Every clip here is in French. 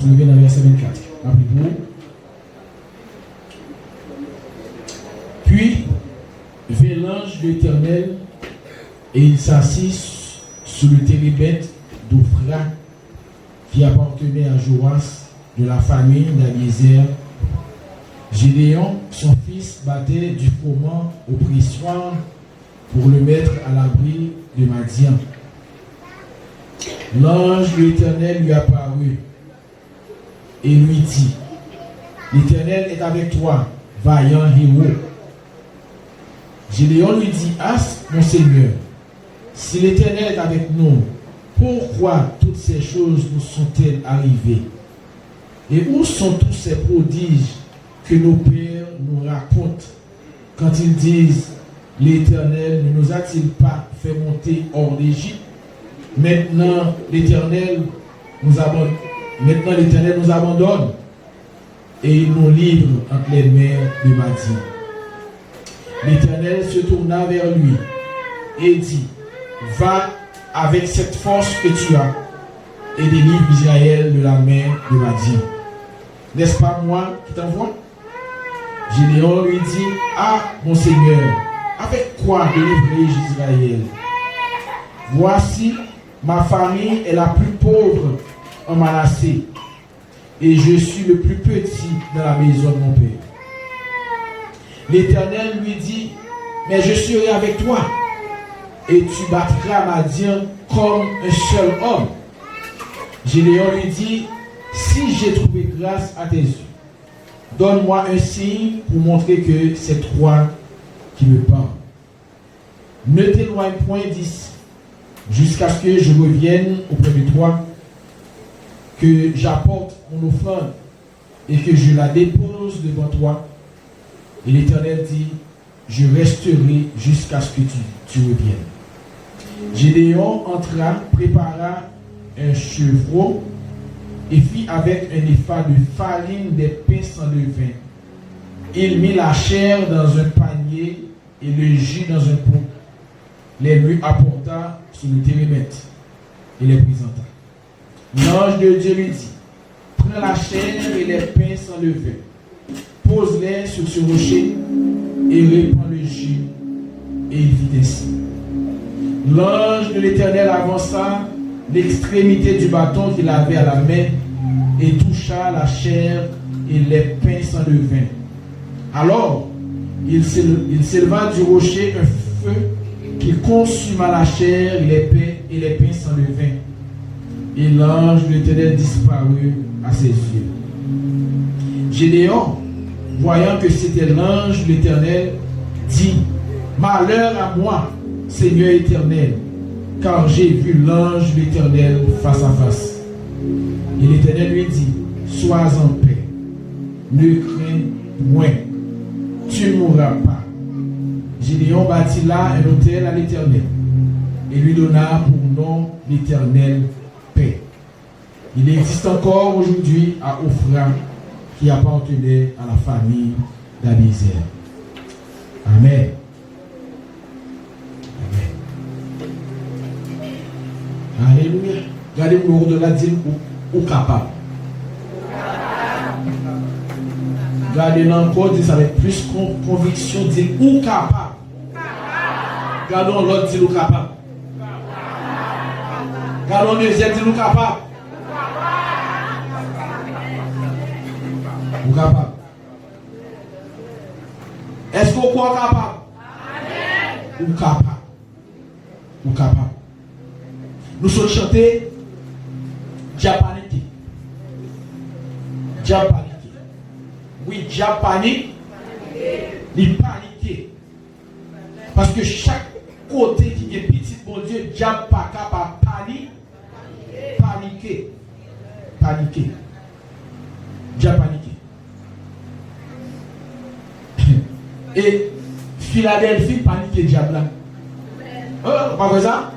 Nous venons dans le verset 24. Rappelez-vous. Puis vint l'ange de l'Éternel et il s'assit sur le térébinthe d'Ophra qui appartenait à Joas de la famille d'Abiezer. Gédéon, son fils, battait du froment au pressoir pour le mettre à l'abri de Madian. L'ange de l'Éternel lui apparut et lui dit: l'Éternel est avec toi, vaillant héros. Gédéon lui dit: ah, mon Seigneur, si l'Éternel est avec nous, pourquoi toutes ces choses nous sont-elles arrivées? Et où sont tous ces prodiges que nos pères nous racontent quand ils disent: l'Éternel ne nous a-t-il pas fait monter hors d'Égypte? Maintenant l'Éternel nous abandonne et il nous livre entre les mains de Madian. L'Éternel se tourna vers lui et dit: va avec cette force que tu as et délivre Israël de la main de Madian. N'est-ce pas moi qui t'envoie? Gédéon lui dit: ah, mon Seigneur, avec quoi délivrer Israël? Voici, ma famille est la plus pauvre en Manassé, et je suis le plus petit dans la maison de mon père. L'Éternel lui dit: mais je serai avec toi, et tu battras Madian comme un seul homme. Gédéon lui dit: si j'ai trouvé grâce à tes yeux, donne-moi un signe pour montrer que c'est toi qui me parles. Ne t'éloigne point d'ici, jusqu'à ce que je revienne auprès de toi, que j'apporte mon offrande et que je la dépose devant toi. Et l'Éternel dit: je resterai jusqu'à ce que tu reviennes. Gédéon entra, prépara un chevreau et fit avec un épha de farine des pains sans levain. Il mit la chair dans un panier et le jus dans un pot. Les lui apporta sur le térébinthe et les présenta. L'ange de Dieu lui dit: prends la chair et les pains sans levain, pose-les sur ce rocher et répands le jus. Et il fit ainsi. L'ange de l'Éternel avança l'extrémité du bâton qu'il avait à la main et toucha la chair et les pains sans levain. Alors il s'éleva du rocher un feu qui consuma la chair et les pains sans levain. Et l'ange de l'Éternel disparut à ses yeux. Gédéon, voyant que c'était l'ange de l'Éternel, dit: malheur à moi, Seigneur éternel, car j'ai vu l'ange de l'Éternel face à face. Et l'Éternel lui dit: sois en paix, ne crains point, tu ne mourras pas. Gédéon bâtit là un autel à l'Éternel et lui donna pour nom l'Éternel paix. Il existe encore aujourd'hui à Ophra, qui appartenait à la famille d'Abiezer. Amen. Amen. Alléluia. Regardez-moi au-delà, dire ou capable. Regardez-le encore, dit avec plus conviction, dit ou capable. Regardons l'autre, dit ou capable. Regardons le deuxième, dit ou capable. Ou capable. Est-ce qu'on croit capable? Amen. Ou capable. Ou capable. Nous sommes chantés Japanité. Japanité. Oui, Japanique. Il paniqué. Parce que chaque côté qui est petit, bon Dieu, Japaka pas paniqué. Paniqué. Japaniqué. Et Philadelphie paniqué diable. Oh, pas vrai ça?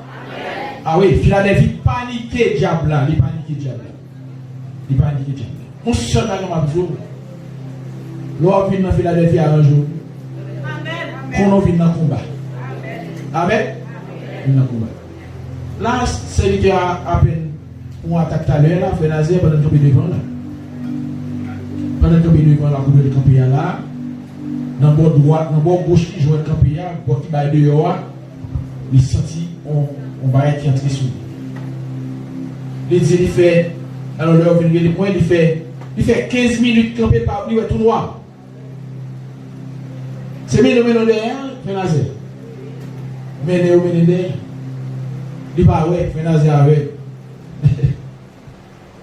Ah oui, Philadelphie paniqué diable. Il paniqué diable. Il paniqué diable. On se chante comme un jour. L'on vient dans Philadelphie à un jour. Qu'on vient dans le combat. Amen. Dans le combat. Là, celui qui a à peine pour attaquer tout à l'heure, là, fait Nazaire pendant tomber devant là. pendant que nous devant la cour de camper là, dans le bord droit, dans le bord gauche qui joue le camper, le bord qui va dehors, il sentit on va être entré sur lui. Il fait, alors l'heure vient le point, il fait 15 minutes camper par lui, tout droit. C'est mieux de mener derrière, fait nazer. Mener derrière. Il va ouais, fait nazer avec.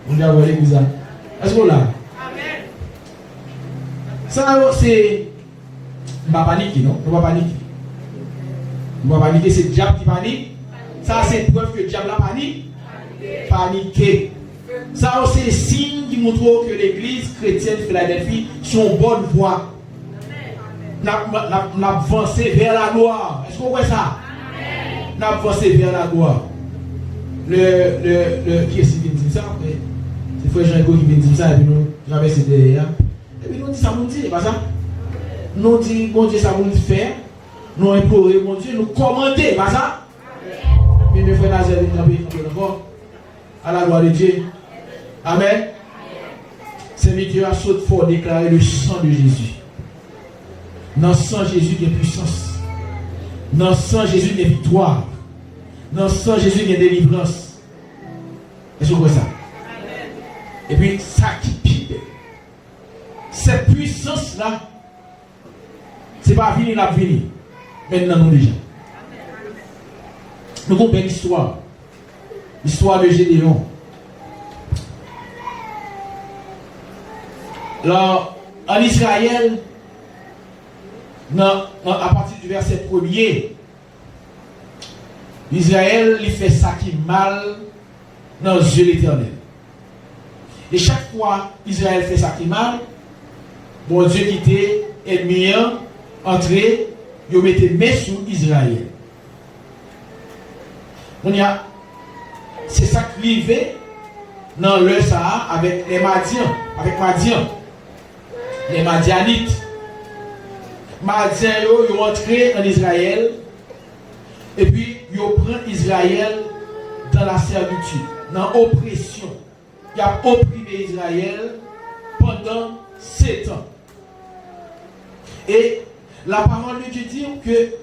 On dit à l'église. Est-ce qu'on l'a? Amen. Ça, c'est. On ne va pas paniquer, non? On ne va pas paniquer. On ne va pas paniquer, c'est le diable qui panique. Ça, c'est preuve que le diable a paniqué. Paniquer. Ça, c'est un signe qui montre que l'église chrétienne de Philadelphie sont bonne voie. N'a avancé vers la gloire. Est-ce qu'on voit ça? N'a avancé vers la gloire. Qui est-ce qui dit ça? C'est frère Jean-Hugo qui vient dire ça et puis nous traversons derrière. Et puis nous dit ça, nous dit, pas ça? Nous dit, bon Dieu, ça nous faire. Nous implorer, mon Dieu, nous commander, pas ça? Mais mes frères Nazareth, nous encore à la gloire de Dieu. Amen. Serviteur a sauté fort déclarer le sang de Jésus. Dans le sang Jésus, il y a puissance. Dans le sang Jésus, il y a victoire. Dans le sang Jésus, il y a délivrance. Est-ce que vous voyez ça? Et puis, ça qui pire. Cette puissance-là, ce n'est pas fini, la fini. Maintenant, nous déjà. Nous avons une belle histoire. L'histoire de Gédéon. Là, en Israël, à partir du verset 1er, Israël il fait ça qui est mal dans les yeux de l'Éternel. Et chaque fois Israël fait ça qui est mal, bon Dieu qui était ennemi, entré, il mettait main sur Israël. C'est ça qui arrivait dans le Sahara avec les Madians, les Madianites. Madian, ils sont entrés en Israël et puis ils prennent Israël dans la servitude, dans l'oppression. Ils ont opprimé Israël pendant 7 ans. Et la parole de Dieu dit que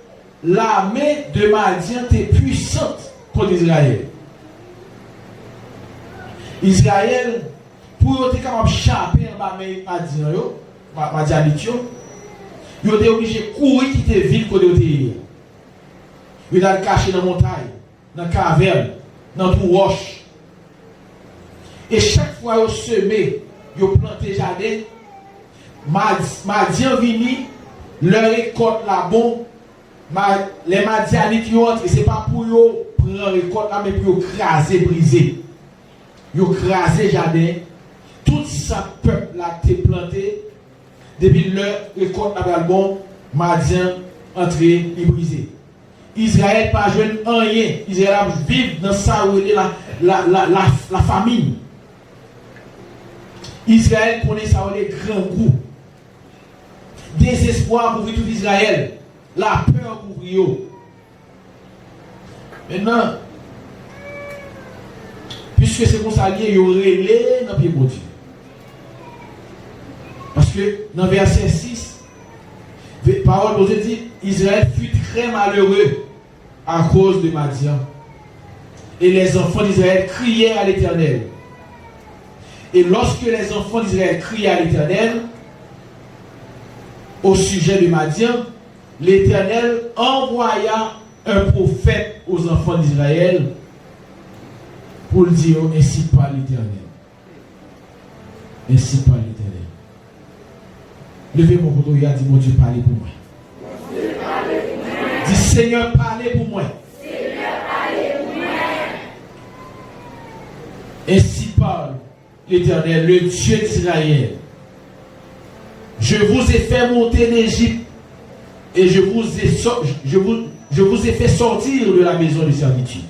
l'armée de Madian était puissante contre Israël. Israël, pour être capable de chapper en bas de Madianite, ils étaient obligés de courir quitter la ville côté où ils étaient. Ils étaient cachés dans la montagne, dans la caverne, dans tout roche. Et chaque fois qu'ils semaient, ils plantaient jardin, Madian vini, leur récolte là bon, les Madianites qui entrent, ce n'est pas pour eux prendre la récolte là, mais pour craser, briser. Ils ont crasé jardin, tout ça peuple là été planté, depuis leur récolte là bon, Madian entré et brisé. Israël pas jeune rien, Israël vivre dans ça où il est la famine. Israël connaît ça où il est grand goût. Désespoir pour tout Israël, la peur pour eux. Maintenant, puisque c'est comme ça, il y aurait les dans le pied de Dieu. Parce que dans verset 6, la parole de Dieu dit Israël fut très malheureux à cause de Madian. Et les enfants d'Israël criaient à l'Éternel. Et lorsque les enfants d'Israël criaient à l'Éternel au sujet de Madian, l'Éternel envoya un prophète aux enfants d'Israël pour le dire ainsi par l'Éternel. Ainsi par l'Éternel. Levez mon couteau et dit mon Dieu, parlez pour moi. Dis Seigneur, parlez pour moi. Ainsi parle l'Éternel, le Dieu d'Israël. Je vous ai fait monter d'Égypte et je vous ai fait sortir de la maison de servitude.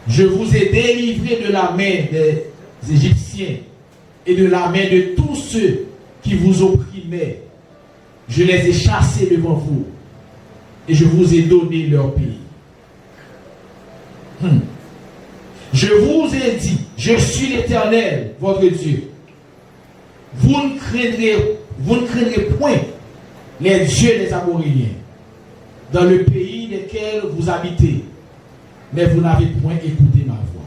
Je vous ai délivré de la main des Égyptiens et de la main de tous ceux qui vous opprimaient. Je les ai chassés devant vous et je vous ai donné leur pays. Je vous ai dit, je suis l'Éternel, votre Dieu. vous ne craindrez point les dieux des Amoréens dans le pays desquels vous habitez, mais vous n'avez point écouté ma voix.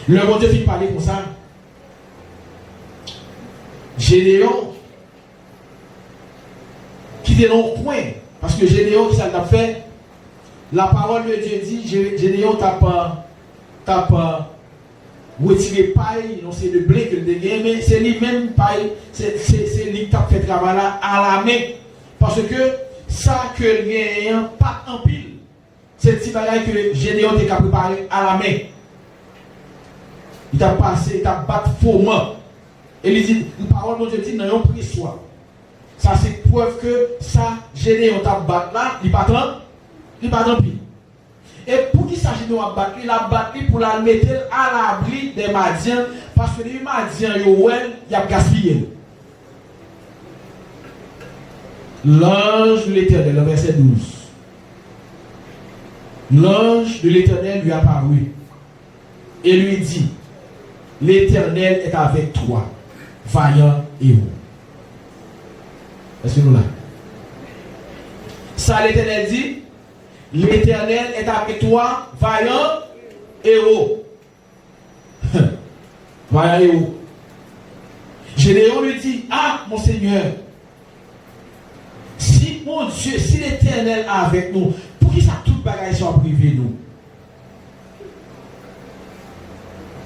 Le bon Dieu fit parler comme ça. Gédéon, qui était dans le coin, parce que Gédéon, qui ça t'a fait, la parole de Dieu dit, Gédéon t'a pas retiré paille, non c'est le blé que le dégage, mais c'est lui-même paille, c'est lui qui t'a fait travail là à la main, parce que ça que le gagnant pas en pile, c'est le petit bagage que Gédéon t'a préparé à la main. Il t'a passé, il t'a battu faument. Et il dit, la parole de Dieu dit, non, pris soi. Ça, c'est preuve que ça, Gédéon t'a battu là, il pas tant pis. Et pour qui ça, Gédéon a battu, il a battu pour la mettre à l'abri des Madiens, parce que les Madiens, il a gaspillé. L'ange de l'Éternel, verset 12. L'ange de l'Éternel lui apparut et lui dit, l'Éternel est avec toi, vaillant héros. Est-ce que nous là? Ça, l'Éternel dit, l'Éternel est avec toi, vaillant héros. Vaillant héros. Gédéon lui dit, ah, mon Seigneur, si mon Dieu, si l'Éternel est avec nous, pour qui ça tout bagage soit privé nous?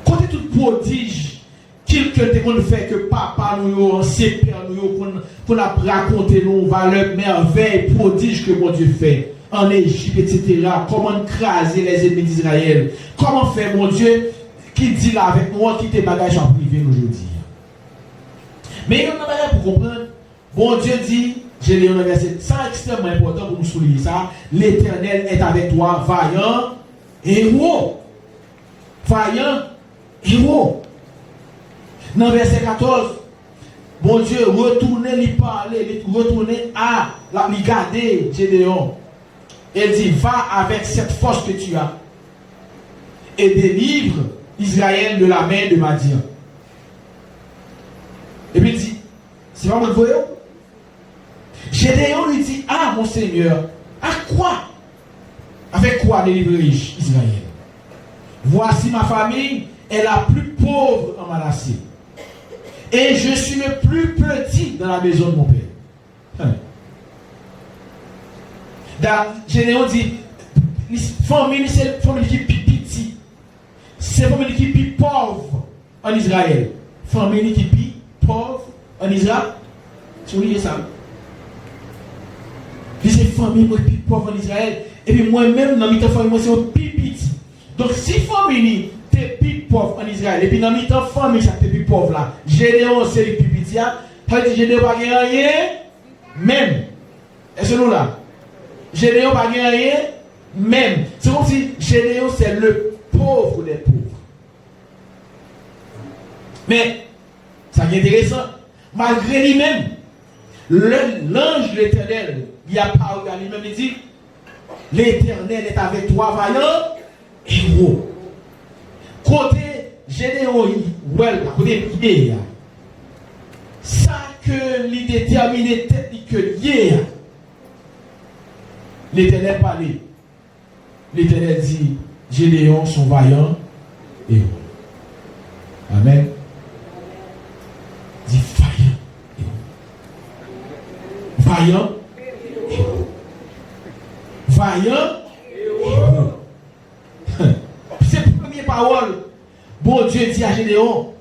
Côté tout prodige, quelqu'un te fait que papa nous, ses pères nous, qu'on a raconté nos valeurs, merveilles, prodiges que mon Dieu fait en Égypte, etc. Comment craser les ennemis d'Israël? Comment faire mon Dieu qui dit là avec moi, qui te bagage en privé aujourd'hui? Mais il y a un bagage pour comprendre. Bon Dieu dit, j'ai lu un verset, c'est extrêmement important pour nous souligner ça. L'Éternel est avec toi, vaillant héros. Vaillant héros. Dans verset 14, bon Dieu, retournez lui parler, retournez à lui garder Gédéon. Il dit, va avec cette force que tu as et délivre Israël de la main de Madian. Et puis il dit, c'est pas mon voyant. Gédéon lui dit, ah mon Seigneur, à quoi? Avec quoi délivrer-je Israël? Voici ma famille est la plus pauvre en Manassé. Et je suis le plus petit dans la maison de mon père. Gédéon dit, famille, c'est la famille qui est petite. C'est la famille qui est pauvre en Israël. Famille qui est pauvre en Israël. Tu oubliez ça? C'est une famille qui est pauvre en Israël. Et puis moi-même, dans ma famille, moi, c'est un petit. Donc si famille est plus pauvre en Israël, et puis dans ma famille, ça est plus pauvre là, Gédéon, c'est le plus petit, ça veut dire que Gédéon n'a pas rien, même. Est-ce que nous là? Gédéon n'a pas rien, même. C'est comme si Gédéon, c'est le pauvre des pauvres. Mais, ça qui est intéressant, malgré lui-même, l'ange de l'Éternel, il a parlé à lui-même, il dit, l'Éternel est avec toi, vaillant héros. Côté Gédéon, côté pied, ça que lui détermine tête que lié. L'Éternel parlait. L'Éternel dit, Gédéon sont vaillants héros. Amen. Dit vaillant héros. Vaillant héros. C'est la première parole. Bon Dieu dit à Gédéon,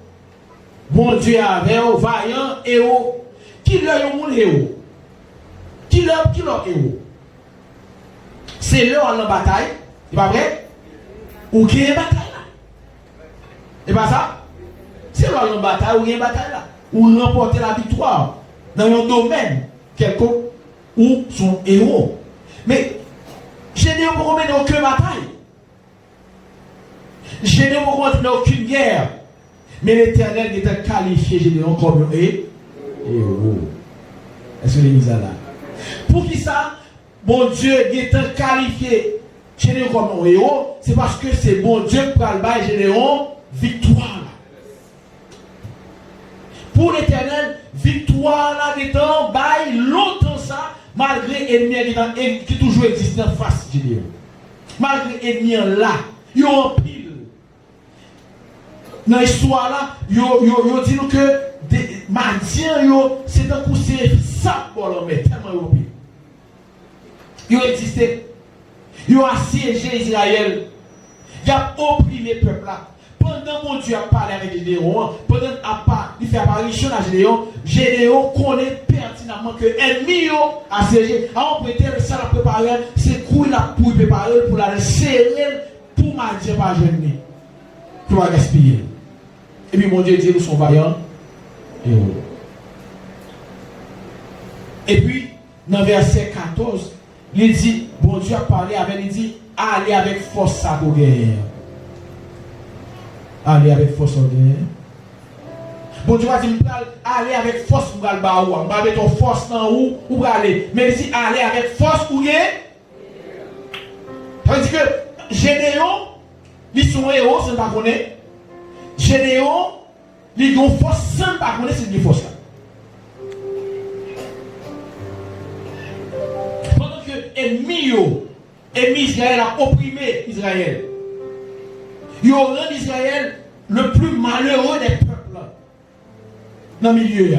bon Dieu avait un vaillant héros. Qui l'a eu mon héros? Qui l'a héros? C'est l'heure en bataille. C'est pas vrai? Ou qui est bataille là? C'est pas ça? C'est l'heure en bataille ou qui est bataille là? Ou remporter la victoire dans un domaine quelconque où son héros. Mais Gédéon ne peut mener aucune bataille. Gédéon ne peut mener aucune guerre. Mais l'Éternel était qualifié Gédéon comme un héros. Est-ce que l'église est là? Pour qui ça? Bon Dieu était qualifié Gédéon comme un héros. C'est parce que c'est bon Dieu qui a le bail Gédéon victoire. pour l'Éternel, victoire là-dedans, bail longtemps ça, malgré ennemi qui toujours existe en face de Dieu. Malgré ennemi là, ils ont en pile. Dans l'histoire là, ils disent que Madian, c'est un coup c'est ça pour l'homme, tellement ils ont pile. Ils ont existé. Ils ont assiégé Israël. Ils ont opprimé le peuple là. Pendant mon Dieu a parlé avec Gédéon, pendant il fait apparition à Gédéon, Gédéon connaît pertinemment que l'ennemi a assiégé. Alors on peut dire que ça l'a préparé, c'est quoi il a pour préparer pour la serrer pour Madian pas jeune. Pour la gaspiller. Et puis mon Dieu dit nous sommes vaillants et heureux. Et puis dans verset 14, il dit, bon Dieu a parlé avec, il dit, allez avec force à vos guerres. Allez avec force à vos guerres. Bon Dieu a dit, allez avec force pour aller bas ou, on va mettre force dans où pour aller. Mais il dit, allez avec force pour guerre. Ça veut dire que Gédéon, ils sont héros, c'est pas connaître. Gédéon, ils ont force sans pas connaître, c'est une force là. Ennemi Israël a opprimé Israël. Il rend Israël le plus malheureux des peuples dans le milieu.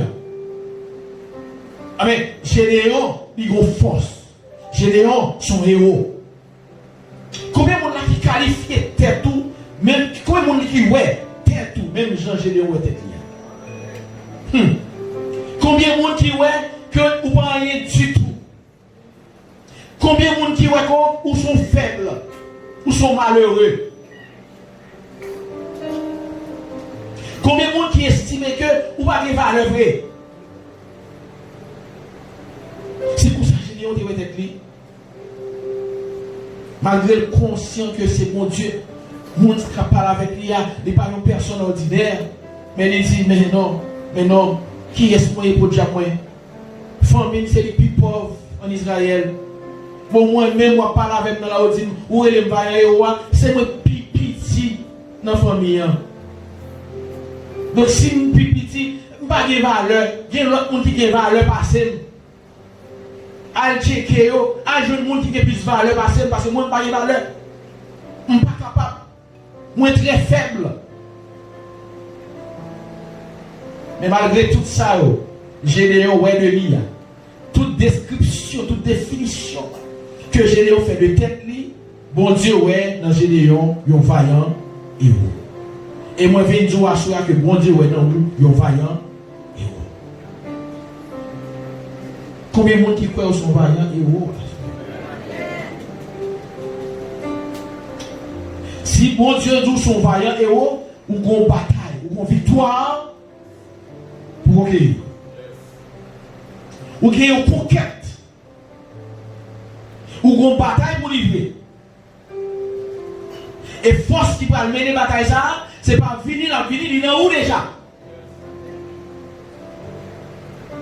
Amen. Gédéon, il a force. Gédéon, son héros. Combien de monde qui qualifie tête tout, même combien de monde qui ouais tête tout, même Jean Gédéon est tête. Combien de monde qui ouais que ou pas rien du tout. Combien de monde qui voient ou sont faibles, ou sont malheureux? Combien de monde qui estime que ou pas de valeur vraie? C'est pour ça que Gédéon dit être lui. Malgré le conscient que c'est mon Dieu, le monde qui parle avec lui, il n'est pas une personne ordinaire. Mais il dit, mais non, qui est-ce moi pour dire moi? Famille, c'est les plus pauvres en Israël. Bon, moi-même, moi parle avec dans la haute, où est le vaillant, c'est moi petit dans la famille. Donc, si je suis petit, je n'ai pas de valeur, il y a l'autre monde qui a valeur passée. Al checker, al jeune monde qui a plus de valeur passée, parce que moi, je n'ai pas de valeur. Je ne suis pas capable. Moi, très faible. Mais malgré tout ça, Gédéon, ouais, de lui, toute description, toute définition que Gédéon fait de tête, bon Dieu, ouais, dans Gédéon, il y a un vaillant héros. Et moi, je viens dire à soi que bon Dieu, ouais, dans nous, il y a un vaillant héros. Combien de monde qui croit au son vaillant héros? Si bon Dieu dit son vaillant héros, ou qu'on bataille, ou qu'on victoire, pour qu'on gagne. Ou qu'il y ait une conquête. Ou qu'on bataille pour livrer. Et force qui va mener la bataille, ça, c'est pas fini, il est dans où déjà?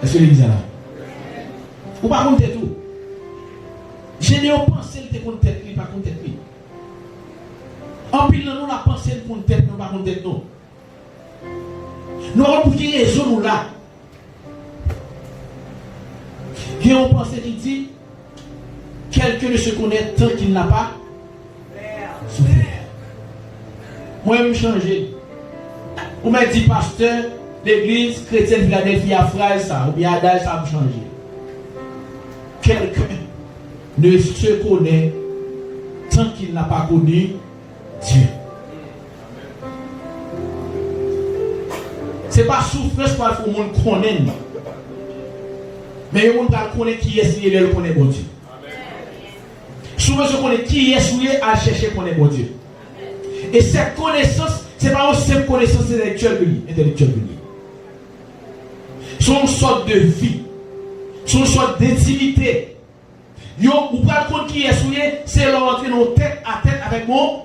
Est-ce que l'église est là? Ou pas contre tout? Général pensé qu'il était contre tête, pas contre tête. En pile, nous la pensé contre tête, nous pas contre tête. Nous avons pour qu'il y ait raison nous là. Et on pense qu'il dit, quelqu'un ne se connaît tant qu'il n'a pas souffert. Moi, je me changer. Vous m'avez dit, pasteur, l'église chrétienne Philadelphie a phrase ça, ou bien adage ça a changé. Quelqu'un ne se connaît tant qu'il n'a pas connu Dieu. Ce n'est pas souffrance pour le monde connaît. Mais le monde connaît qui est lié, le connaît bon Dieu. Souvent, je connais qui est lié à chercher qu'on est bon Dieu. Et cette connaissance, ce n'est pas une simple connaissance intellectuelle de lui. C'est une sorte de vie. C'est une sorte d'intimité. Vous pouvez comprendre qui est lié, c'est l'entrer dans tête à tête avec mon.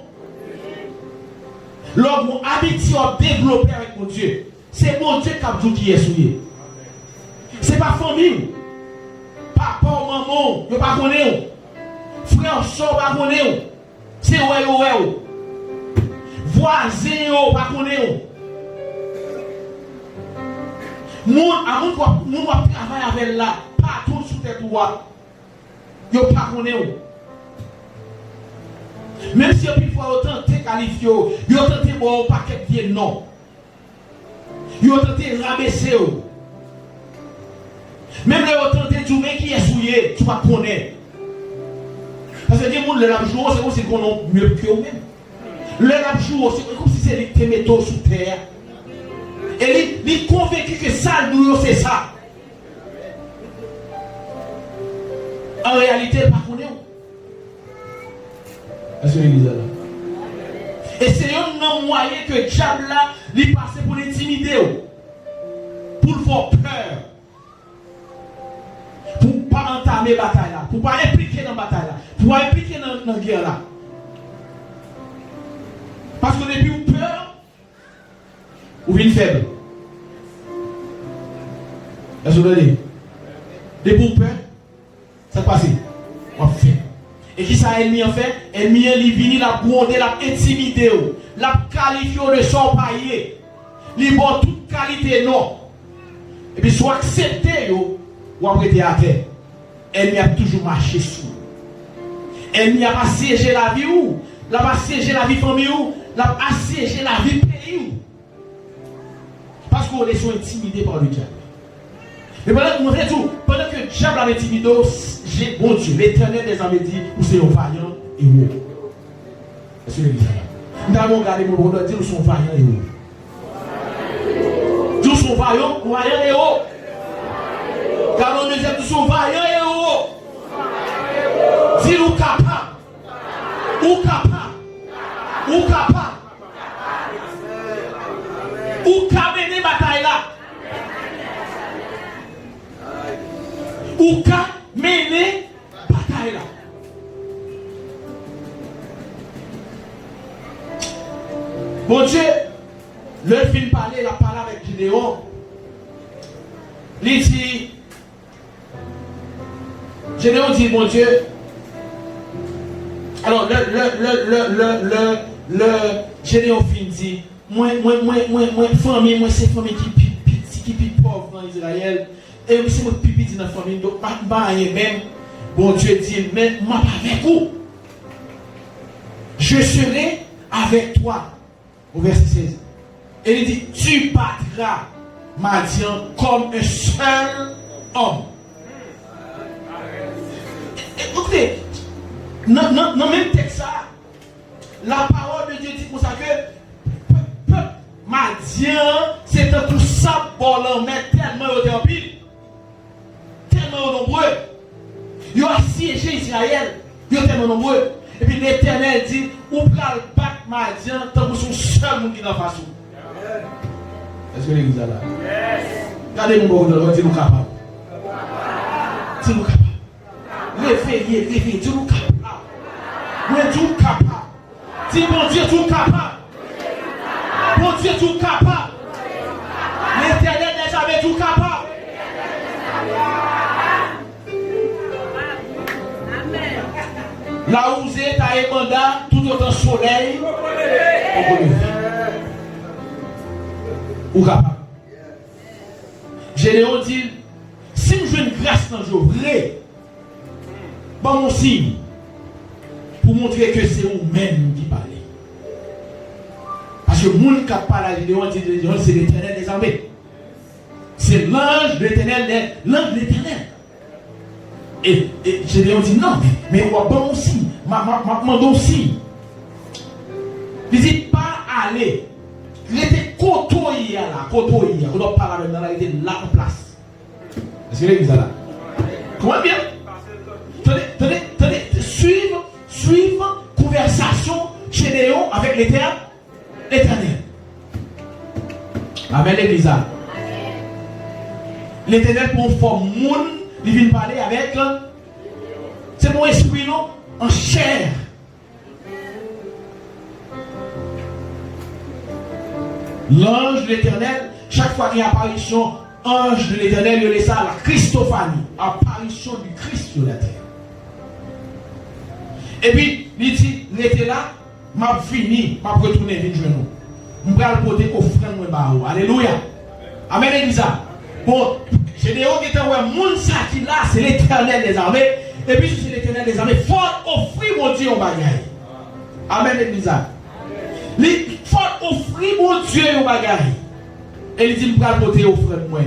Lors mon habitude à développer avec mon Dieu. C'est mon Dieu qui a dit qui est lié. Ce n'est pas famille. Papa ou maman, je ne pas connais. Frère, soeur, pas connais. C'est ouais. Voisin, pas connais. Moun travaille avec là, partout sous tes doigts. Yo pas connaît. Même si une fois autant te qualifié, yo tenté bon paquet de non. Yo tenté rabaisser. Même les autant de tout qui est souillé, tu vas connaître. Parce que les gens le jour c'est comme si qu'on a mieux que eux-mêmes. Le jour c'est comme si c'est des métaux sous terre. Et il est convaincu que ça nous c'est ça. En réalité, il ne connaît pas. Est-ce que l'église est là? Et c'est un moyen que le diable là, il passe pour l'intimider, pour le faire peur, pour ne pas entamer la bataille là, pour ne pas impliquer dans la bataille là, pour ne pas impliquer dans la guerre là. Parce que depuis vous peur, vous venez faible. Est-ce que vous voyez? Depuis vous peur, ça passe. On fait. Et qui ça ennemi en fait? Ennemi il vient la gronder, la intimider, la qualifier de son paillé. Il bon toute qualité non. Et puis soit accepté ou après à terre. Ennemi a toujours marché sous. Ennemi a pas siégé la vie ou, l'a pas siégé la vie famille ou, l'a assiégé la vie pays ou. Parce qu'on est intimidés par le diable. Mais pendant que le diable a intimidé, j'ai bon Dieu, l'Éternel des armées dit, vous êtes vaillant et haut. Est-ce que l'église est là? Nous avons regardé mon bon Dieu, nous sommes vaillants et haut. Nous sommes vaillants et haut. Car nous disons, nous sommes vaillants et haut. Dis-nous capable. Ou capable. Ou capable. Ou capable de bataille là. Ou qu'à mener bataille là. Bon Dieu, le film parler, la parole avec Gideon. Il dit, Gideon dit, mon Dieu, alors le Gideon fin dit, moi, famille, moi, c'est famille qui pauvre dans Israël. Et c'est mon pipi dans la famille, donc pas même. Bon Dieu dit, mais moi pas avec vous. Je serai avec toi. Au verset 16. Et il dit, tu battras Madian comme un seul homme. Écoutez, dans même texte ça, la parole de Dieu dit pour ça que Madian, c'est un tout ça pour l'homme tellement au pile. Tellement nombreux. Ils ont assiégé Israël. Ils sont tellement nombreux. Et puis l'Éternel dit, où peut le battre Madian tant que son seul monde qui est en face. Est-ce que l'église est là? Regardez mon bon Dieu, dis-nous capable. Dis-nous capable. Réveillez, dis-nous capable. Oui, dis-nous capable. Dis bon Dieu, dis-nous capable. Bon Dieu, dis-nous capable. L'Éternel n'est jamais tout capable. Là où vous êtes à mandat, tout autant soleil, ou capable. Généon dit, si je veux une grâce dans le jour, vrai, bon mon signe, pour montrer que c'est vous-même qui parlez. Parce que le monde qui parle à Généon dit, c'est l'Éternel des armées. C'est l'ange de l'Éternel, l'ange de l'Éternel. Et Gédéon dit non, mais bon aussi, demande aussi. Il dit pas aller. Il était côtoyé là, côtoyé. On doit parler maintenant, il était là en place. Est-ce que l'église est là? Comment bien? Tenez, suivre conversation Gédéon avec l'Éternel. Amen l'église là. L'Éternel pour forme monde. Il vient parler avec c'est mon esprit non en chair. L'ange de l'Éternel, chaque fois qu'il y a apparition, ange de l'Éternel, il laisse ça la Christophanie, apparition du Christ sur la terre. Et puis, il dit, il était là, m'a fini, m'a retourné vers nous. Je vais le porter offrande moi. Alléluia. Amen l'église. Bon, Gédéon qui était un monde ça qui là, c'est l'Éternel des armées. Et puis si c'est l'Éternel des armées, il faut offrir mon Dieu au bagaille. Amen, l'église. Il faut offrir mon Dieu au bagaille. Et il dit, je vais le porter au frère moi.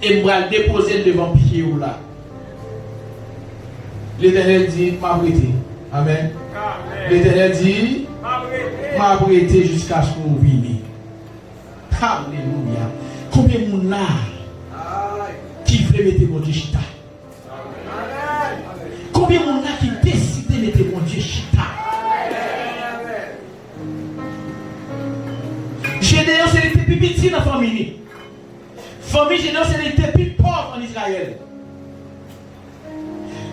Et je vais le déposer devant le pied ou là. L'Éternel dit, m'a prêté. Amen. L'Éternel dit, m'a prêté jusqu'à ce qu'on vienne. Alléluia. Combien de monde là qui veut mettre mon Dieu chita? Combien de monde là qui décide de mettre mon Dieu chita? Gédéon, c'est les plus petits dans la famille. Famille Gédéon, c'est les plus pauvres en Israël.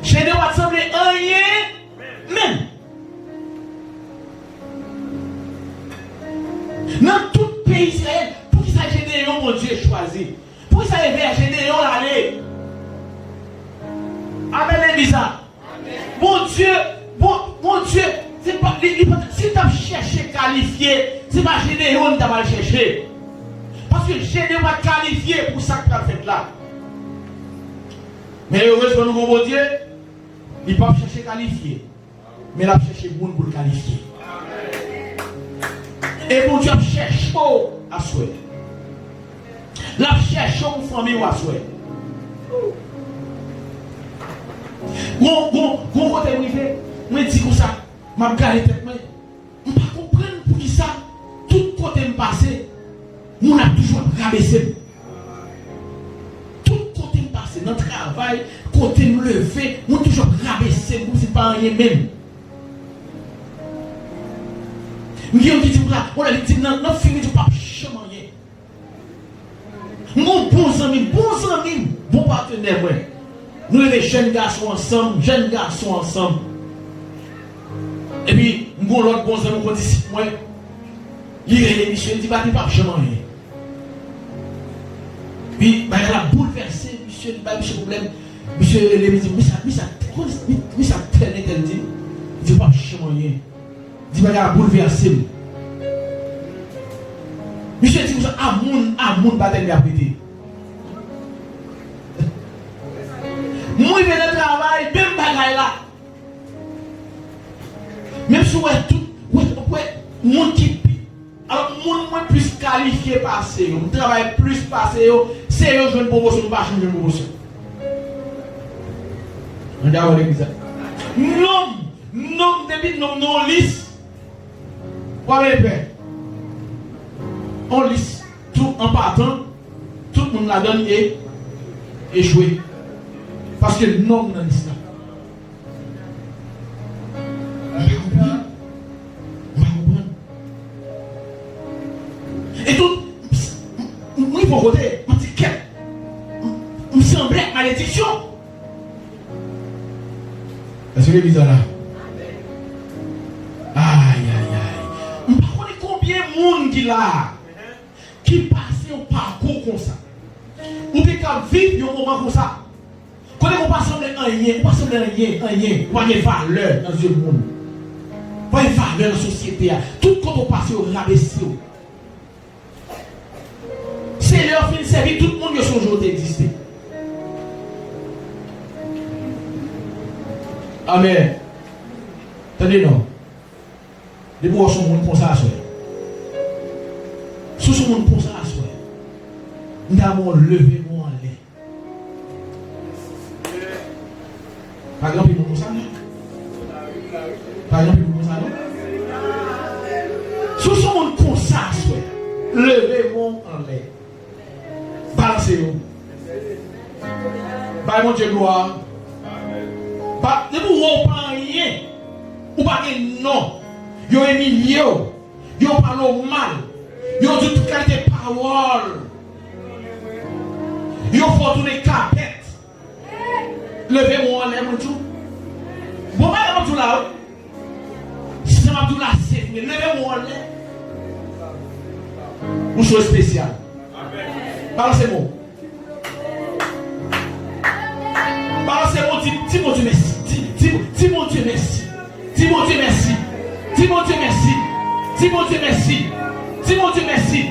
Gédéon a semblé rien même. Dans tout le pays Israël, pour qui ça Gédéon, mon Dieu, choisi? Pour qui ça est vers Gédéon l'aller? Amen, les bizarres. Mon Dieu, mon Dieu, c'est pas, si tu as cherché qualifié, c'est pas Gédéon qui t'a mal cherché. Parce que Gédéon va qualifier pour ça que tu as fait là. Mais heureusement, nous, mon Dieu, il ne peut pas chercher qualifié. Mais il a cherché le monde pour le qualifier. Et mon Dieu cherche à souhait. La cherche une famille à souhait. Mon côté privé, moi dis comme ça, m'a regardé tête moi. On pas comprendre pour qui ça tout côté me passer, on a toujours rabaissé. Tout côté me passer dans le travail, côté me lever, on toujours rabaissé, c'est pas rien même. On dit là, on a dit non fini du pas chamayer. Mon bon ami, bon partenaire moi. Nous les jeunes garçons ensemble. Et puis, nous avons l'autre bon ami qui dit, moi, il est l'émission, il dit, pas chamayer. Puis, il a bouleversé, monsieur, il n'y a pas de problème. Monsieur, il dit, mais ça traîne, il dit, pas chamayer. Il dit, il a bouleversé. Monsieur dit, à mon bataille à péter. Moi, je vais dans le travail, même bagaille là. Même si tout, monde qui. Alors, monde plus qualifié passer, on travaille plus passer, c'est eux qui ont une promotion, pas changer une promotion. On a l'église. Non, depuis non lisse. Quoi les pères? On lisse tout en partant, tout le monde la donne et jouer. Parce que non dans l'islam. On va comprendre. Et tout, moi il faut côté, je dis qu'elle me semblait malédiction. Est-ce que les bizarres là? Aïe. Je ne sais pas combien de monde qui là, qui passe un parcours comme ça. Ou qui vivre un moment comme ça. Quand on passe à rien, on passe à rien, on a une valeur dans le monde. On a une valeur dans la société. Tout quand on passe au rabaissé. C'est leur fin de service, tout le monde qui son jour d'exister. Amen. Attendez, non. Les bois sont monde pour ça à soi. Sous son monde pour ça à soi. Nous avons levé mon aller. Par exemple, il nous ça non? Par exemple, il nous ça non? Sous son monde pour ça à soi. Levez mon en l'air. Balancez-vous. Par mon Dieu gloire. Ne vous pas rien. Ou pas de non. Vous avez humilié. Vous avez parlé mal. Vous avez dit toute qualité de parole. Vous avez fait tourner carpette. Levez-moi en l'air, mon Dieu. Bon, je vais là. Si ça m'a dit là, c'est mais levez-moi en l'air. Une chose spéciale. Balancez-moi. Balancez-moi, dis mon Dieu merci. Dis mon Dieu merci. Dis mon Dieu merci. Dis mon Dieu merci. Dis mon Dieu merci. Dis mon Dieu merci.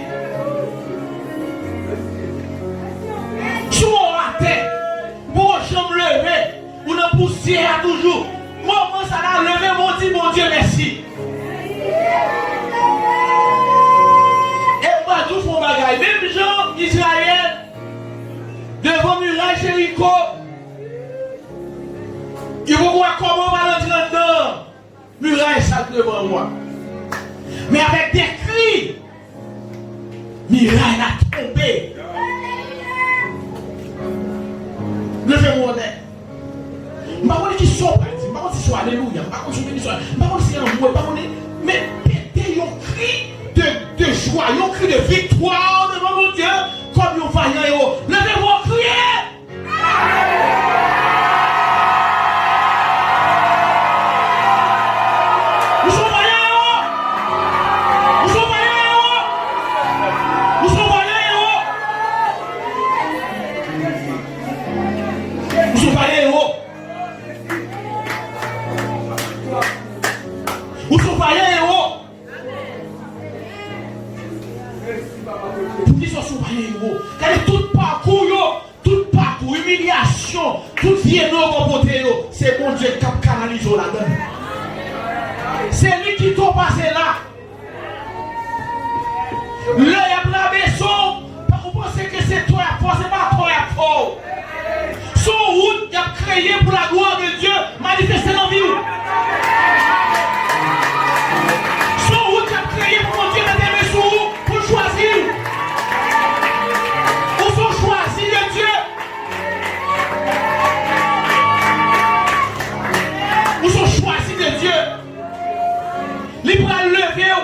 Jéricho. Il faut voir comment on va rentrer dedans. Muraille sacrée devant moi. Mais avec des cris, muraille a tombé. Levez-moi là. Je ne sais pas qui sont, je ne sais pas si sont alléluia, je ne sais pas si c'est un mot, mais pétez un cri de joie, un cri de victoire devant mon Dieu, comme un vaillant héros. Levez-moi, criez! Nous sommes vaillants héros! Nous sommes vaillants héros! Nous sommes vaillants héros! Nous sommes vaillants héros! Nous sommes vaillants héros. Pour qu'ils soient vaillants héros. Car tout parcours, humiliation, toute vie nous c'est mon Dieu qui a canalisé là-dedans. C'est lui qui t'a passé là. L'œil a la maison. Vous pensez que c'est toi à fort, c'est pas toi à fort. Son route il a créé pour la gloire de Dieu, manifester dans la vie. Les bras levés,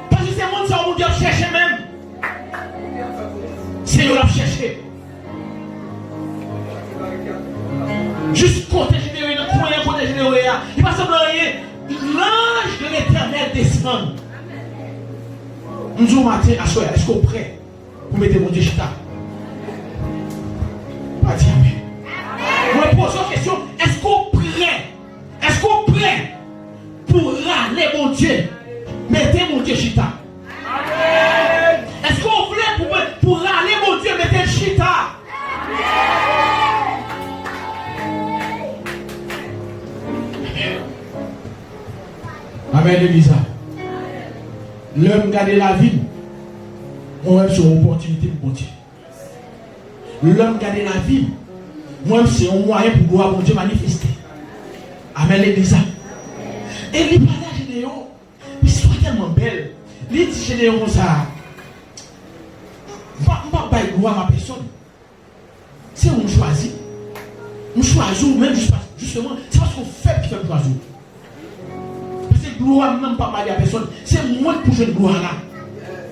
parce que c'est le monde qui a cherché même. C'est eux qui ont cherché. Juste côté généré, le croyant côté généré, il ne va sembler rien. L'ange de l'éternel descend. Nous disons matin, à soir, est-ce qu'on est prêt pour mettre mon Dieu chita? Pas dire amen. Moi, je pose une question, est-ce qu'on est prêt? Est-ce qu'on est prêt pour râler mon Dieu? Mettez mon Dieu chita. Amen. Est-ce qu'on voulait pour râler mon Dieu, mettez le chita? Amen, Elisa. L'homme garde la ville. Moi-même, c'est une opportunité pour mon Dieu. L'homme garde la ville. Moi-même, c'est un moyen pour pouvoir mon Dieu manifester. Amen, l'Église. Et il parle à Généon. L'histoire est tellement belle. Il dit Généon ça. Je ne vais pas gloire à ma personne. C'est on choisit. On choisit même justement. C'est parce qu'on fait qui fait choisir. Gloire même pas mal à personne. C'est moi qui pour gloire là.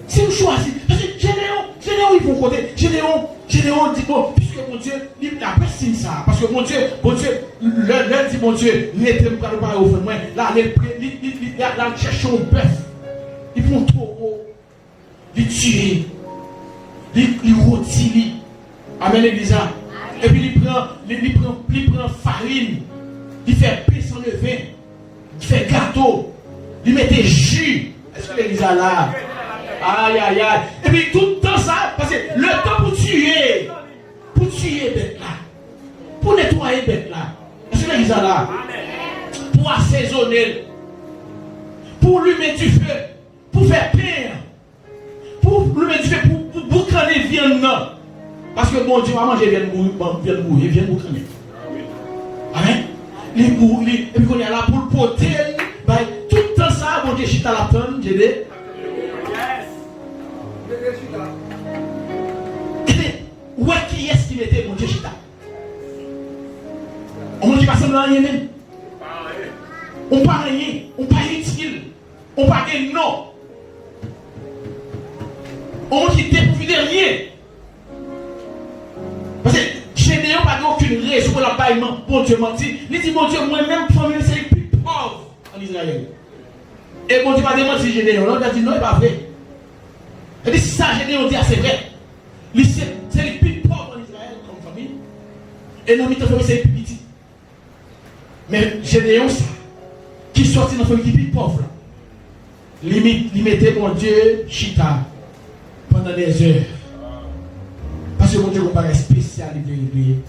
C'est une choisie. Parce que Généon, ils vont côté. Généon dit bon, puisque mon Dieu, il a personne ça. Parce que mon Dieu, l'un dit mon Dieu, il était pas au fond. Là, il cherche un bœuf. Ils vont trop haut. Ils tuent. Ils rôtissent. Amen, Elisa. Et puis il prend farine. Il fait pain sans levain. Il fait gâteau. Il met des jus. Est-ce que l'église a là? Aïe, aïe, aïe. Et puis tout le temps ça, parce que le temps pour tuer bête là, pour nettoyer bête là. Est-ce que l'église a là? Pour assaisonner, pour lui mettre du feu, pour faire pain, pour lui mettre du feu, pour boucaner viande. Parce que bon Dieu va manger viande mourir, viande boucaner. Amen. Et puis qu'on est là pour le porter. Tout le temps ça, mon Dieu, chita la tonne, j'ai dit. Où est-ce qu'il était, mon Dieu, chita? On ne dit pas semblant rien même. On ne parle rien, on ne parle utile, on ne parle non. On ne dit dépourvu de rien. Parce que Généon n'a aucune raison pour l'abbaillement. Bon Dieu m'a dit, il dit, mon Dieu, moi-même, famille, c'est les plus pauvres en Israël. Et bon Dieu m'a demandé si Généon. L'autre a dit, non, il n'est pas vrai. Il dit, si ça, Généon dit, c'est vrai. C'est les plus pauvres en Israël comme famille. Et non, notre famille, c'est les plus petits. Mais Généon, ça, qui sortit dans la famille qui est plus pauvre, il mettait mon Dieu, chita, pendant des heures. Parce que mon Dieu compare spécial de Généon.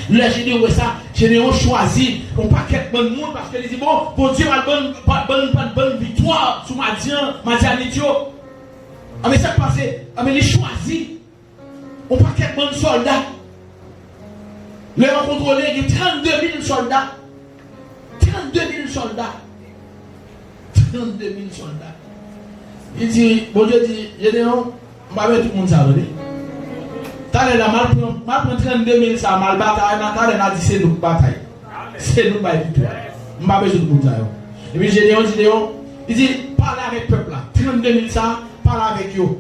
Le Généon, ça, Généon choisit, on pas qu'être bon monde parce qu'il dit bon Dieu a bonne victoire sur Madian Idio. Ah mais ça passe, ah mais il choisit. On paquet de soldats. Les ont contrôlé, il y a 32 000 soldats. 32 000 soldats. 32 000 soldats. Il dit, bon Dieu dit, Gédéon, on va mettre tout le monde ça. T'as la mal prendre 32 000 ça, mal bataille, t'as dit c'est nous bataille. C'est nous bataille victoire. On va mettre tout le monde ça. Et puis Gédéon, il dit, parle avec le peuple là. 32 000 ça, parle avec eux.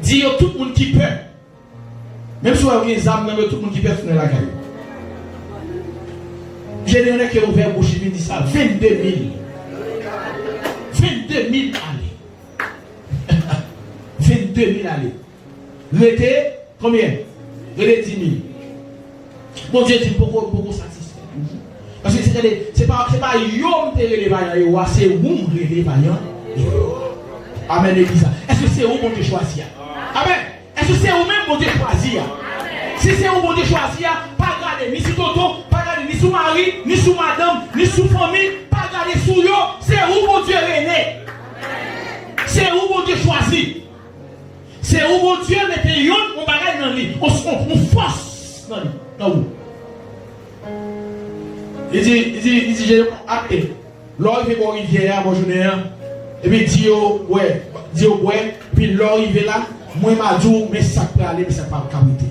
Dis à tout le monde qui peut. Même si vous avez des armes, tout le monde qui peut finir la caille. Gédéon qui a ouvert bouche, il dit ça, 22 000. 22 000 allées. 22 000 allées. L'été, combien? L'été 10 000. Mon Dieu dit beaucoup satisfait. Parce que c'est pas Yom qui est les vaillants, c'est vous qui les vaillants. Amen, l'église. Est-ce que c'est vous qui avez choisi? Amen. Est-ce que c'est vous-même qui avez choisi? Si c'est vous qui avez choisi, pas regarder ni sur Toto, pas regarder ni sur mari, ni sur madame, ni sur famille, pas regarder sur eux, c'est vous qui Dieu rené. C'est vous qui Dieu choisi. C'est vous qui Dieu mette yon, on bagaille dans lui. On force dans vous. Il dit, j'ai acté. L'or il fait bon rivière, bon journée. Et puis dit ouais, puis l'or il est là, moi m'a dit, mais ça peut aller, mais ça pas capiter.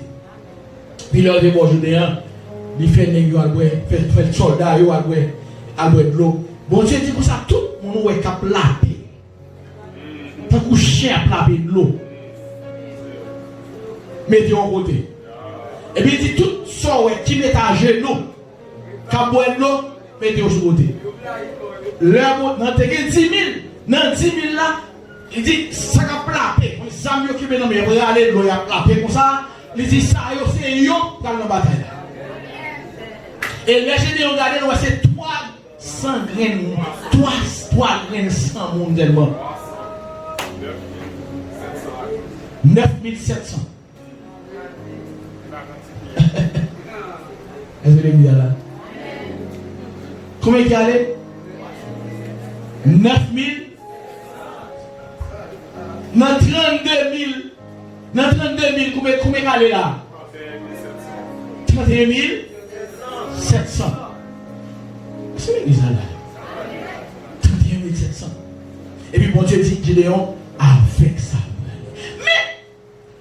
Puis l'or il fait bon journée, il fait nègre à boire, fait soldat à boire de l'eau. Bon Dieu dit comme ça, tout le monde est capable de laver. Tant que chien à laver de l'eau. Mettez en côté. Et puis il dit tout ça qui met à genoux. Quand boire de l'eau, mettez au côté. Là, dans 10 000, dans 10 000 là, il dit ça va plaper. Les amis qui viennent me regarder l'eau, il a plapé comme ça. Il dit ça, c'est eux qui dans la bataille. Et les généraux regardez, c'est 300 graines. 3 graines sans mondialement. 9700. Est-ce que vous êtes là? Combien il y a allé? 9000. Dans 32 000. Dans 32 000, combien il y a allé là? 31 700. C'est l'église là. 31 700. Et puis bon Dieu dit, Gédéon, avec ça. Mais,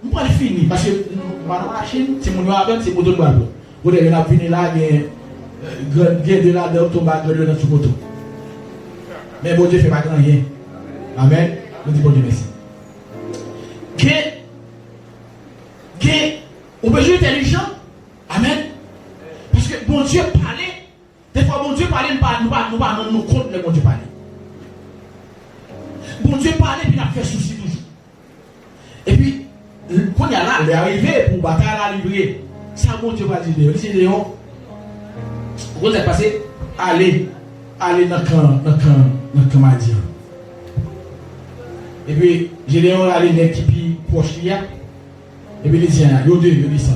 on va finir parce que la Chine, c'est mon noir, c'est mon dos noir. Vous devez venir là, il y a de la tombe à gueuler dans ce poteau. Mais bon Dieu ne fait pas grand rien. Amen. Nous disons bon Dieu merci. On peut jouer intelligent. Amen. Parce que bon Dieu parlait. Des fois, bon Dieu parlait, nous ne compte le bon Dieu parlait. Bon Dieu parlait, puis il a fait souci toujours. Et puis, quand il y a là, il est arrivé pour bataille à la livrer. Ça, bon Dieu va dire, il dit, Léon, vous êtes passé, allez dans le camp Madian. Et puis, Gédéon allé dans l'équipe proche là. Et puis, il dit, il dit ça.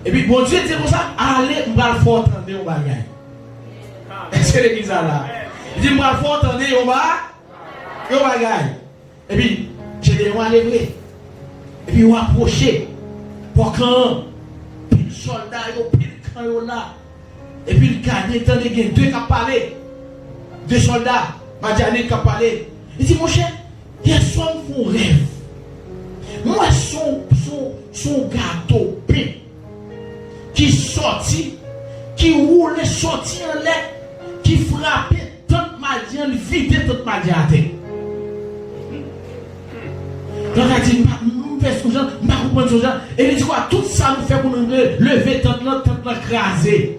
Et puis, bon Dieu dit comme ça, allez, on va le faire entendre, on va gagner. Est-ce que l'église là? Il dit, on va le faire entendre, on va gagner. Et puis, Gédéon a levé. Et puis, on a approché. Pour quand, pile soldat, pile camp là. Et puis, il gagne, il y a 2 qui ont parlé. 2 soldats, Madiané qui ont parlé. Il dit, mon cher, il y a son rêve. Moi, son gâteau pain qui sortit, qui roulait, sorti en l'air, qui frappait tant Madian, il vidait tant Madian à terre. Donc, il dit, nous faisons ce genre, nous faisons ce genre. Et il dit quoi, tout ça nous fait pour nous lever tant l'autre, craser.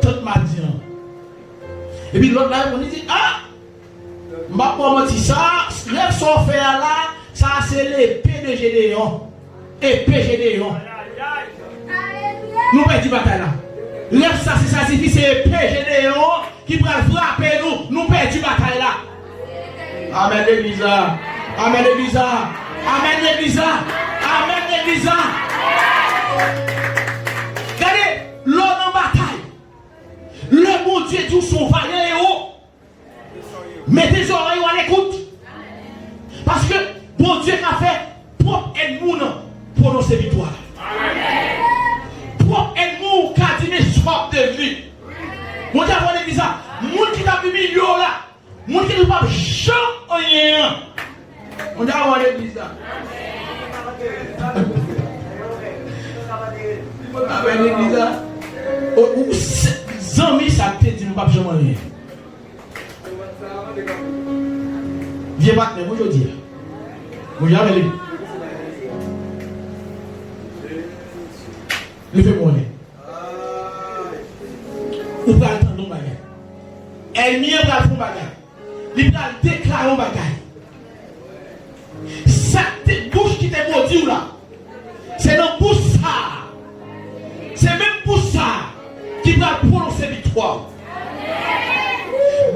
Tant Madian. Et puis l'autre là, on dit, ah, je ne sais pas ça, rêve son fait là, ça c'est l'épée de Gédéon. Épée Gédéon. Nous perdons la bataille là. Rêve ça, c'est ça, c'est épée Gédéon qui va frapper nous. Nous perdons la bataille là. Amen l'église. Amen l'église. Amen l'église. Amen l'église. Regardez, l'homme en bataille. Le bon Dieu tout son vaillant et haut. Mettez les oreilles à l'écoute. Parce que bon Dieu a fait propre et nous prononcer victoire. Pour ennemi qui a dit mais soif de vie. Mon Dieu, on dit ça. Moun qui t'a vu milieu là. Moun qui ne peut pas rien. On dit on dit ça. On dit ça. Ou zami ça te dit nous pas jamais rien. Viens maintenant, moi je dis. Moi j'avais lui. Levez-moi les. Ou pas attendre nos bagages. Elle n'y a pas de bagages. Il va déclarer un bagage. Cette bouche qui t'est maudit là, c'est dans bouche ça. C'est même pour ça qui va prononcer victoire.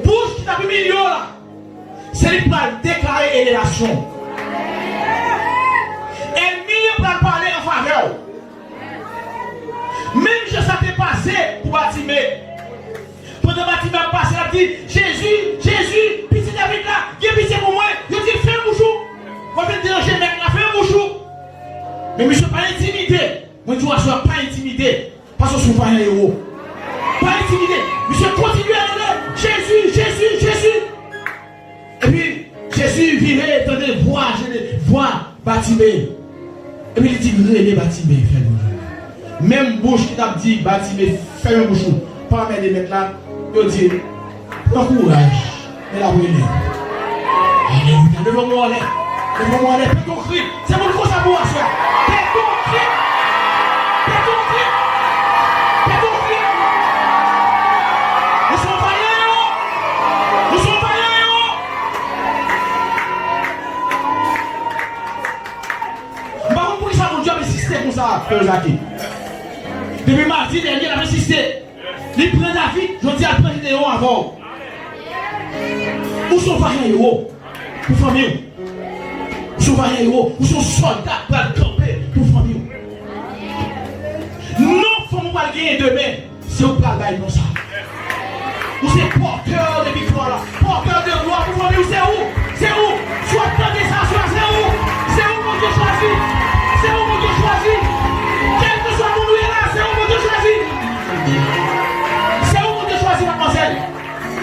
Bouche qui t'a mis milieu là, c'est lui qui va déclarer élévation. Ennemi va parler en faveur. Même je savais passer pour bâtimer. Pendant que bâtiment passé, il a dit Jésus, petit David là, il a pitié pour moi. Il a dit fais un bouchou. On va te déranger, mec, là, fais un bouchou. Mais je ne suis pas intimidé. Moi, je ne suis pas intimidé. Parce que je suis pas un héros. Pas intimidé. Monsieur continue à dire Jésus. Et puis, Jésus virait, entendez, voir Batimé. Et puis, il dit, relais Batimé, fais un bouchou. Même bouche qui t'a dit, Batimé, fais un bouchou. Pas mettre des mecs là, il dit, prends courage. Et la brûlée. Alléluia, devant-moi, devant-moi, fais ton cri. C'est mon gros sabout à soi. Fais ton cri. Fais ton cri. Fais ton cri. Nous sommes vaillants. Nous sommes vaillants. Par contre, ça, mon Dieu a insisté comme ça, Frère Jackie. Depuis mardi dernier, il a insisté. Il prend David, je dis à prendre des héros avant. Où sont vaillants héros? Pour famille. Où sont vaillants héros? Où sont soldats pour camper pour famille? Non, il faut pas gagner demain. C'est au plat non ça. Où c'est porteur de victoire là? Porteur de gloire pour famille, c'est où? C'est où? Soit attendez ça, soit c'est où? C'est où mon Dieu choisi? C'est où mon Dieu choisi? Quel que soit mon Dieu là, c'est où mon Dieu choisi? C'est où mon Dieu choisi, mademoiselle?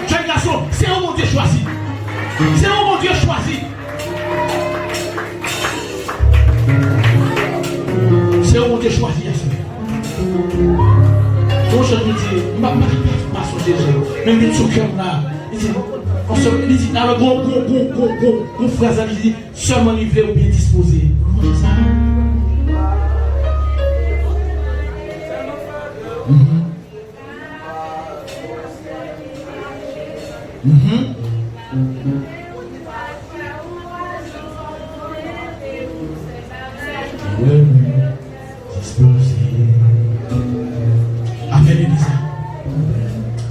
Jeune garçon, c'est où mon Dieu choisi? C'est où mon Dieu choisi? C'est où mon Dieu choisi, donc je me dis, pas songer, même les sous cœur là, il dit, dans le bon phrase, il dit, seulement livré ou bien disposé. Comment c'est ça?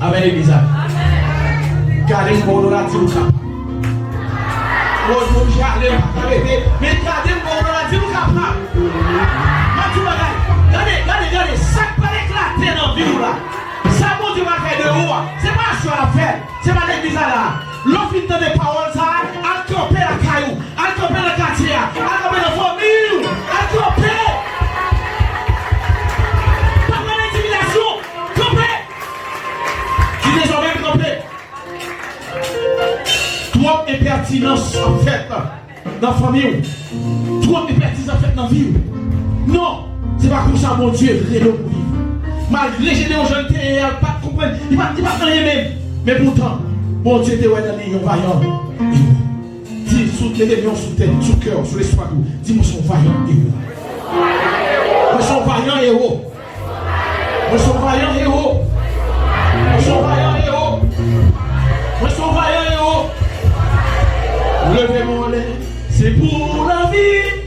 Amen, Elisa. Gardez le bon dans la dilouka. Mais gardez le bon dans la dilouka. Regardez, ça peut éclater dans la vie là. Ça, mon Dieu va faire de haut. C'est pas ce qu'on a fait. C'est pas l'église là. L'offre de paroles, ça, à camper la caillou, à camper le quartier, à camper la famille, à camper. Pas de l'intimidation, camper. Qui désormais camper. Trop d'impertinence en fait dans la famille. Trop d'impertinence en fait dans la vie. Non, c'est pas comme ça, mon Dieu, réel pour vivre. Malgré que j'ai des jeunes, il ne va pas comprendre, il ne va pas rien même. Mais pourtant, bon Dieu te ouais dans les vaillants. Dis, mettez lions sous tête, sous cœur, sous l'espoir. Dis-moi son vaillant héros. Moi son vaillant héros. Moi son vaillant héros. Moi son vaillant héros. Moi son vaillant héros. Levez mon lait, c'est pour la vie.